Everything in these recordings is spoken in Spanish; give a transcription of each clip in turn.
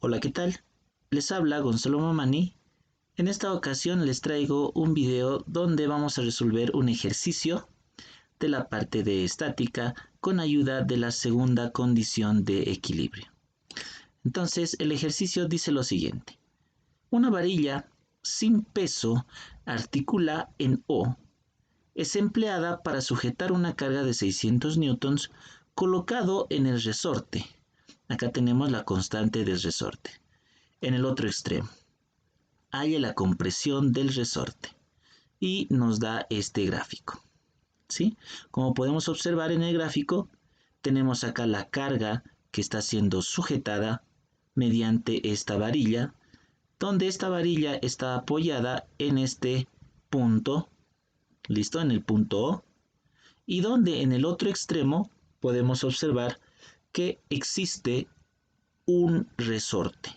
Hola, ¿qué tal? Les habla Gonzalo Mamani. En esta ocasión les traigo un video donde vamos a resolver un ejercicio de la parte de estática con ayuda de la segunda condición de equilibrio. Entonces, el ejercicio dice lo siguiente. Una varilla sin peso articula en O es empleada para sujetar una carga de 600 newtons colocado en el resorte. Acá tenemos la constante del resorte. En el otro extremo, halle la compresión del resorte y nos da este gráfico, ¿sí? Como podemos observar en el gráfico, tenemos acá la carga que está siendo sujetada mediante esta varilla, donde esta varilla está apoyada en este punto, ¿listo? En el punto O, y donde en el otro extremo podemos observar que existe un resorte.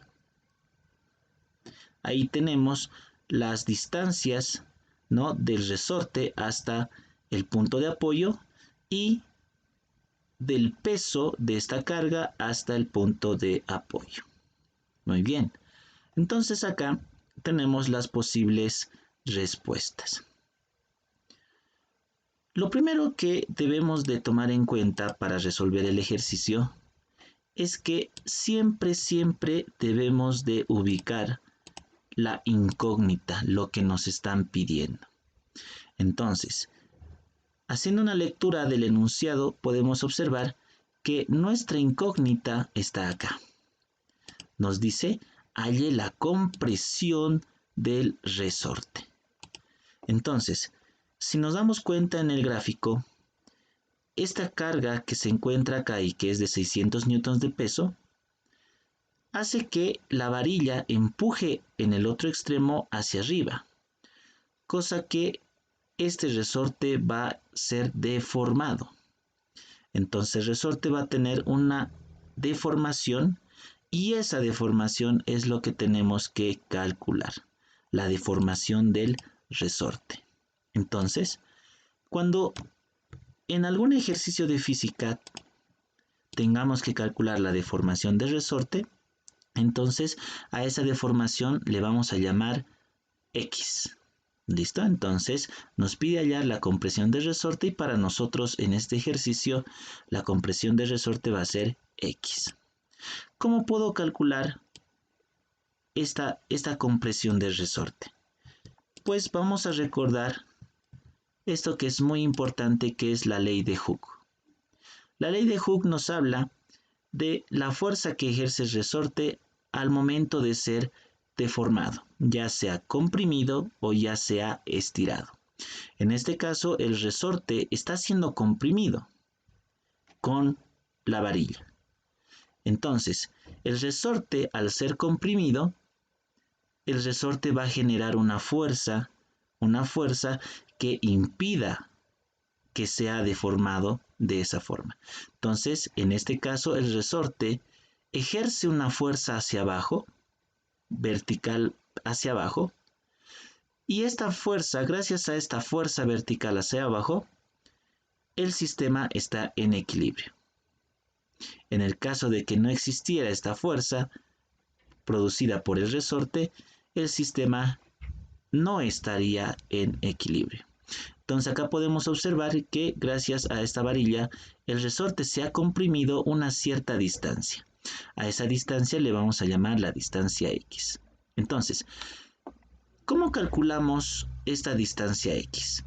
Ahí tenemos las distancias, ¿no?, del resorte hasta el punto de apoyo y del peso de esta carga hasta el punto de apoyo. Muy bien. Entonces acá tenemos las posibles respuestas. Lo primero que debemos de tomar en cuenta para resolver el ejercicio es que siempre debemos de ubicar la incógnita, lo que nos están pidiendo. Entonces, haciendo una lectura del enunciado, podemos observar que nuestra incógnita está acá. Nos dice, halle la compresión del resorte. Entonces, si nos damos cuenta en el gráfico, esta carga que se encuentra acá y que es de 600 newtons de peso, hace que la varilla empuje en el otro extremo hacia arriba, cosa que este resorte va a ser deformado. Entonces el resorte va a tener una deformación y esa deformación es lo que tenemos que calcular, la deformación del resorte. Entonces, cuando en algún ejercicio de física tengamos que calcular la deformación del resorte, entonces a esa deformación le vamos a llamar X. ¿Listo? Entonces nos pide hallar la compresión de resorte y para nosotros en este ejercicio la compresión de resorte va a ser X. ¿Cómo puedo calcular esta compresión del resorte? Pues vamos a recordar esto que es muy importante, que es la ley de Hooke. La ley de Hooke nos habla de la fuerza que ejerce el resorte al momento de ser deformado, ya sea comprimido o ya sea estirado. En este caso, el resorte está siendo comprimido con la varilla. Entonces, el resorte, al ser comprimido, el resorte va a generar una fuerza que impida que sea deformado de esa forma. Entonces, en este caso, el resorte ejerce una fuerza hacia abajo, vertical hacia abajo, y esta fuerza, gracias a esta fuerza vertical hacia abajo, el sistema está en equilibrio. En el caso de que no existiera esta fuerza producida por el resorte, el sistema no estaría en equilibrio. Entonces acá podemos observar que gracias a esta varilla el resorte se ha comprimido una cierta distancia. A esa distancia le vamos a llamar la distancia X. Entonces, ¿cómo calculamos esta distancia X?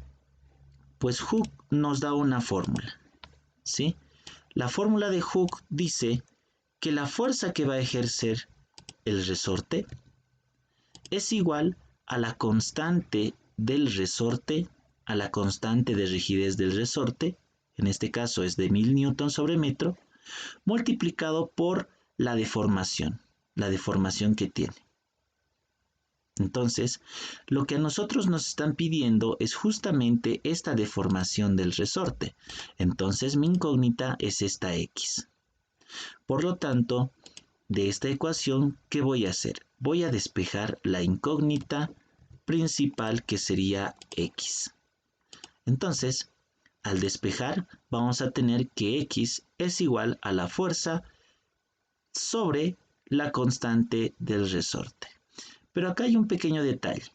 Pues Hooke nos da una fórmula, ¿sí? La fórmula de Hooke dice que la fuerza que va a ejercer el resorte es igual a la constante del resorte, a la constante de rigidez del resorte, en este caso es de 1000 newtons sobre metro, multiplicado por la deformación que tiene. Entonces, lo que a nosotros nos están pidiendo es justamente esta deformación del resorte. Entonces, mi incógnita es esta X. Por lo tanto, de esta ecuación, ¿qué voy a hacer? Voy a despejar la incógnita principal, que sería X. Entonces, al despejar, vamos a tener que X es igual a la fuerza sobre la constante del resorte. Pero acá hay un pequeño detalle.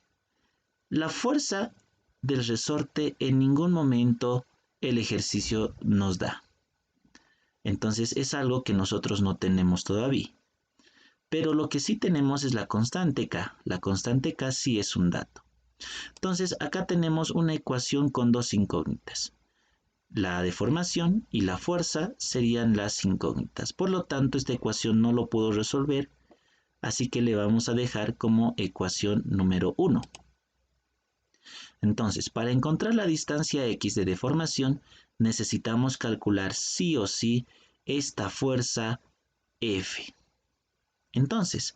La fuerza del resorte en ningún momento el ejercicio nos da. Entonces es algo que nosotros no tenemos todavía. Pero lo que sí tenemos es la constante K. La constante K sí es un dato. Entonces acá tenemos una ecuación con dos incógnitas. La deformación y la fuerza serían las incógnitas. Por lo tanto, esta ecuación no lo puedo resolver, así que le vamos a dejar como ecuación número 1. Entonces, para encontrar la distancia x de deformación, necesitamos calcular sí o sí esta fuerza F. Entonces,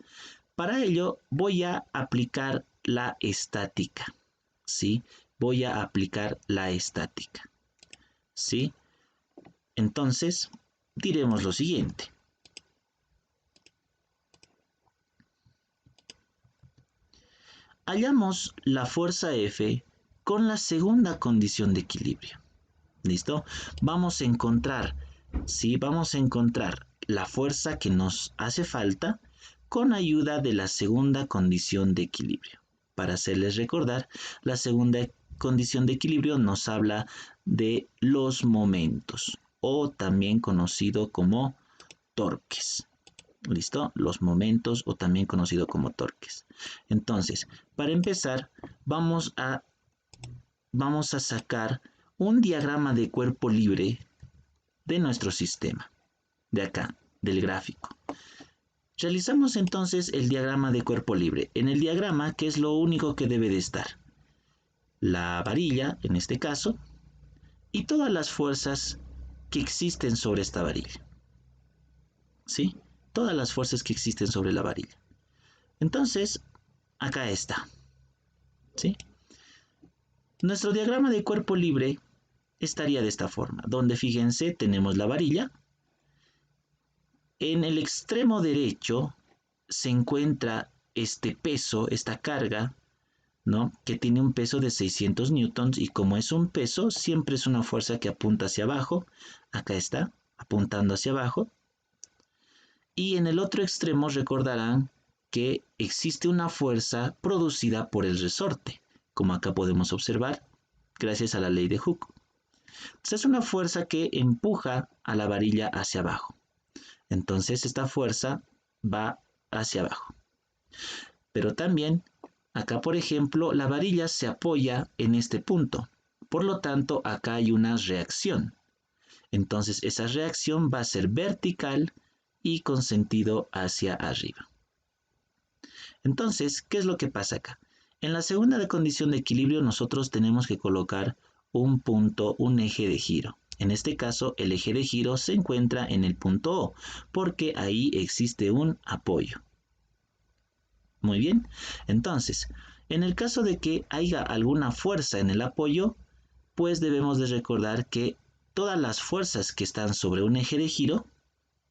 para ello voy a aplicar la estática, ¿sí? Voy a aplicar la estática, ¿sí? Entonces, diremos lo siguiente. Hallamos la fuerza F con la segunda condición de equilibrio. ¿Listo? Vamos a encontrar, ¿sí? Vamos a encontrar la fuerza que nos hace falta con ayuda de la segunda condición de equilibrio. Para hacerles recordar, la segunda condición de equilibrio nos habla de los momentos, o también conocido como torques. ¿Listo? Los momentos, o también conocido como torques. Entonces, para empezar, vamos a sacar un diagrama de cuerpo libre de nuestro sistema, de acá, del gráfico. Realizamos entonces el diagrama de cuerpo libre. En el diagrama, ¿qué es lo único que debe de estar? La varilla, en este caso, y todas las fuerzas que existen sobre esta varilla. ¿Sí? Todas las fuerzas que existen sobre la varilla. Entonces, acá está. ¿Sí? Nuestro diagrama de cuerpo libre estaría de esta forma, donde fíjense, tenemos la varilla. En el extremo derecho se encuentra este peso, esta carga, ¿no? Que tiene un peso de 600 newtons, y como es un peso, siempre es una fuerza que apunta hacia abajo. Acá está, apuntando hacia abajo. Y en el otro extremo recordarán que existe una fuerza producida por el resorte, como acá podemos observar, gracias a la ley de Hooke. Entonces es una fuerza que empuja a la varilla hacia abajo. Entonces esta fuerza va hacia abajo. Pero también, acá por ejemplo, la varilla se apoya en este punto. Por lo tanto, acá hay una reacción. Entonces esa reacción va a ser vertical y con sentido hacia arriba. Entonces, ¿qué es lo que pasa acá? En la segunda condición de equilibrio nosotros tenemos que colocar un punto, un eje de giro. En este caso, el eje de giro se encuentra en el punto O, porque ahí existe un apoyo. Muy bien, entonces, en el caso de que haya alguna fuerza en el apoyo, pues debemos de recordar que todas las fuerzas que están sobre un eje de giro,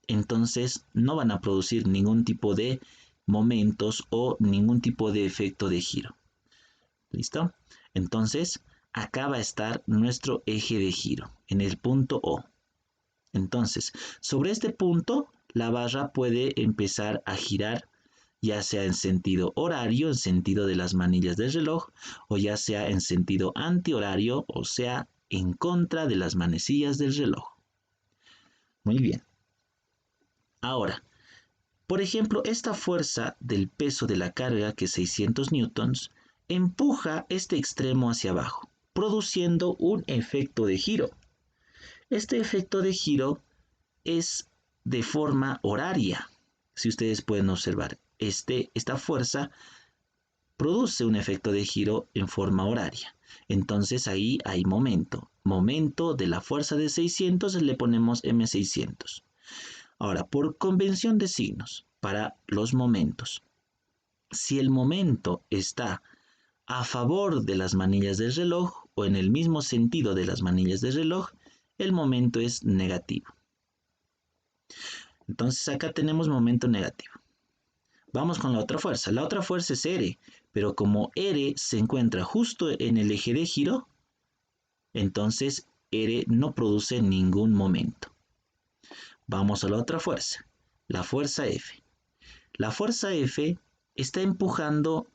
entonces no van a producir ningún tipo de momentos o ningún tipo de efecto de giro. ¿Listo? Entonces, acá va a estar nuestro eje de giro, en el punto O. Entonces, sobre este punto, la barra puede empezar a girar, ya sea en sentido horario, en sentido de las manillas del reloj, o ya sea en sentido antihorario, o sea, en contra de las manecillas del reloj. Muy bien. Ahora, por ejemplo, esta fuerza del peso de la carga, que es 600 newtons, empuja este extremo hacia abajo, produciendo un efecto de giro. Este efecto de giro es de forma horaria. Si ustedes pueden observar, esta fuerza produce un efecto de giro en forma horaria. Entonces ahí hay momento. Momento de la fuerza de 600 le ponemos M600. Ahora, por convención de signos, para los momentos, si el momento está a favor de las manillas del reloj o en el mismo sentido de las manillas del reloj, el momento es negativo. Entonces acá tenemos momento negativo. Vamos con la otra fuerza. La otra fuerza es R, pero como R se encuentra justo en el eje de giro, entonces R no produce ningún momento. Vamos a la otra fuerza, la fuerza F. La fuerza F está empujando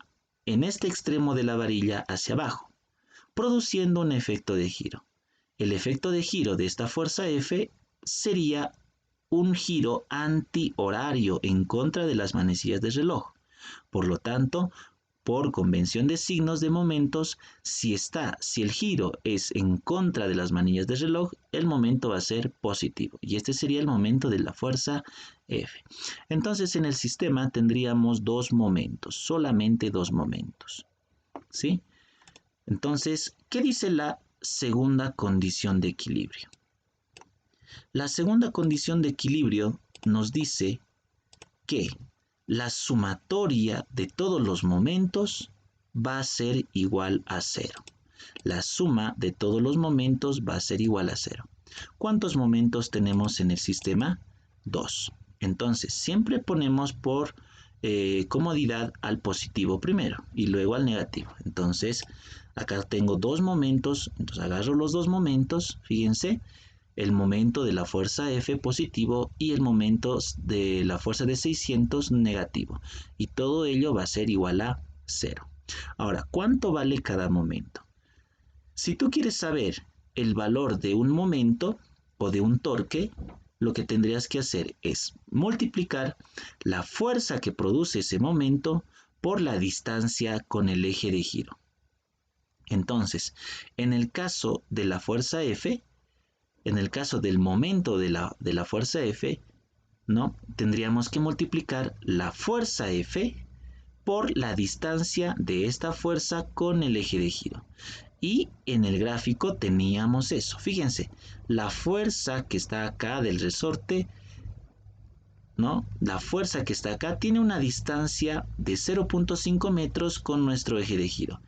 en este extremo de la varilla hacia abajo, produciendo un efecto de giro. El efecto de giro de esta fuerza F sería un giro antihorario en contra de las manecillas del reloj. Por lo tanto, por convención de signos de momentos, si el giro es en contra de las manillas del reloj, el momento va a ser positivo. Y este sería el momento de la fuerza F. Entonces, en el sistema tendríamos dos momentos, solamente dos momentos. ¿Sí? Entonces, ¿qué dice la segunda condición de equilibrio? La segunda condición de equilibrio nos dice que la sumatoria de todos los momentos va a ser igual a 0. La suma de todos los momentos va a ser igual a 0. ¿Cuántos momentos tenemos en el sistema? 2. Entonces, siempre ponemos por comodidad al positivo primero y luego al negativo. Entonces, acá tengo dos momentos, entonces agarro los dos momentos, fíjense, el momento de la fuerza F positivo y el momento de la fuerza de 600 negativo. Y todo ello va a ser igual a 0. Ahora, ¿cuánto vale cada momento? Si tú quieres saber el valor de un momento o de un torque, lo que tendrías que hacer es multiplicar la fuerza que produce ese momento por la distancia con el eje de giro. Entonces, en el caso de la fuerza F, en el caso del momento de la fuerza F, ¿no? Tendríamos que multiplicar la fuerza F por la distancia de esta fuerza con el eje de giro. Y en el gráfico teníamos eso. Fíjense, la fuerza que está acá del resorte, ¿no? La fuerza que está acá tiene una distancia de 0.5 metros con nuestro eje de giro.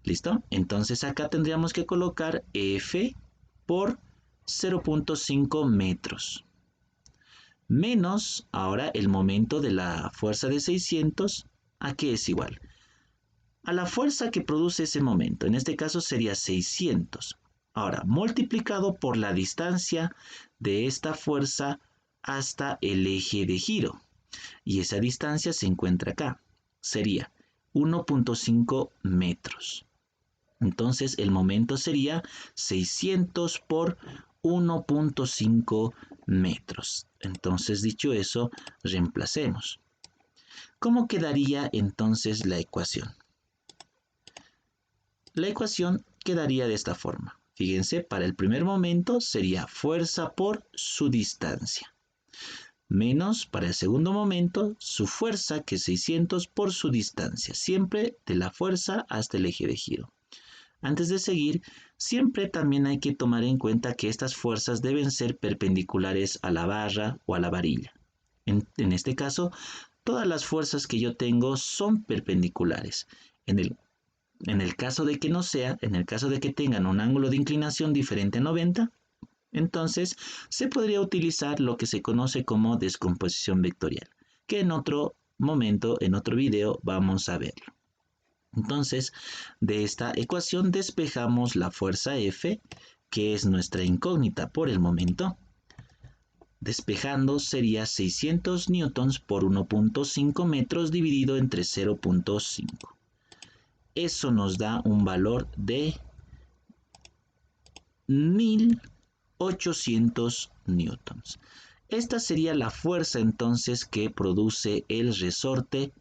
¿Listo? Entonces acá tendríamos que colocar F por 0.5 metros. Menos ahora el momento de la fuerza de 600, ¿a qué es igual? A la fuerza que produce ese momento, en este caso sería 600. Ahora, multiplicado por la distancia de esta fuerza hasta el eje de giro. Y esa distancia se encuentra acá. Sería 1.5 metros. Entonces el momento sería 600 por 1.5 metros. Entonces, dicho eso, reemplacemos. ¿Cómo quedaría entonces la ecuación? La ecuación quedaría de esta forma. Fíjense, para el primer momento sería fuerza por su distancia. Menos para el segundo momento su fuerza, que es 600 por su distancia. Siempre de la fuerza hasta el eje de giro. Antes de seguir, siempre también hay que tomar en cuenta que estas fuerzas deben ser perpendiculares a la barra o a la varilla. En este caso, todas las fuerzas que yo tengo son perpendiculares. En el caso de que no sea, en el caso de que tengan un ángulo de inclinación diferente a 90, entonces se podría utilizar lo que se conoce como descomposición vectorial, que en otro momento, en otro video, vamos a verlo. Entonces, de esta ecuación despejamos la fuerza F, que es nuestra incógnita por el momento. Despejando sería 600 newtons por 1.5 metros dividido entre 0.5. Eso nos da un valor de 1800 newtons. Esta sería la fuerza entonces que produce el resorte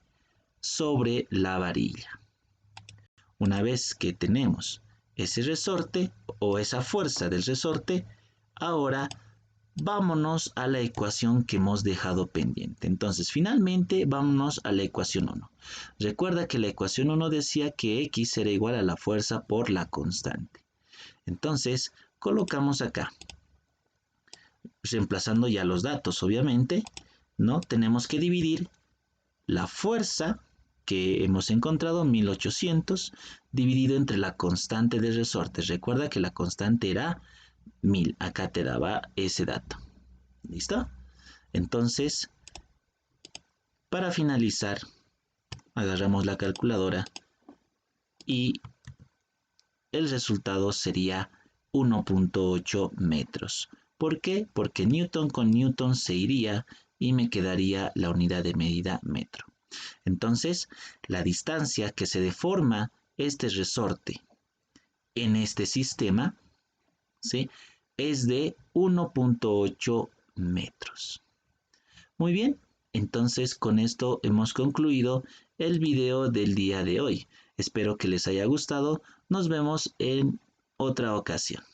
sobre la varilla. Una vez que tenemos ese resorte o esa fuerza del resorte, ahora vámonos a la ecuación que hemos dejado pendiente. Entonces, finalmente, vámonos a la ecuación 1. Recuerda que la ecuación 1 decía que X era igual a la fuerza por la constante. Entonces, colocamos acá, reemplazando ya los datos, obviamente, ¿no? Tenemos que dividir la fuerza que hemos encontrado, 1800, dividido entre la constante de resorte. Recuerda que la constante era 1000. Acá te daba ese dato. ¿Listo? Entonces, para finalizar, agarramos la calculadora y el resultado sería 1.8 metros. ¿Por qué? Porque Newton con Newton se iría y me quedaría la unidad de medida metro. Entonces, la distancia que se deforma este resorte en este sistema, ¿sí?, es de 1.8 metros. Muy bien, entonces con esto hemos concluido el video del día de hoy. Espero que les haya gustado. Nos vemos en otra ocasión.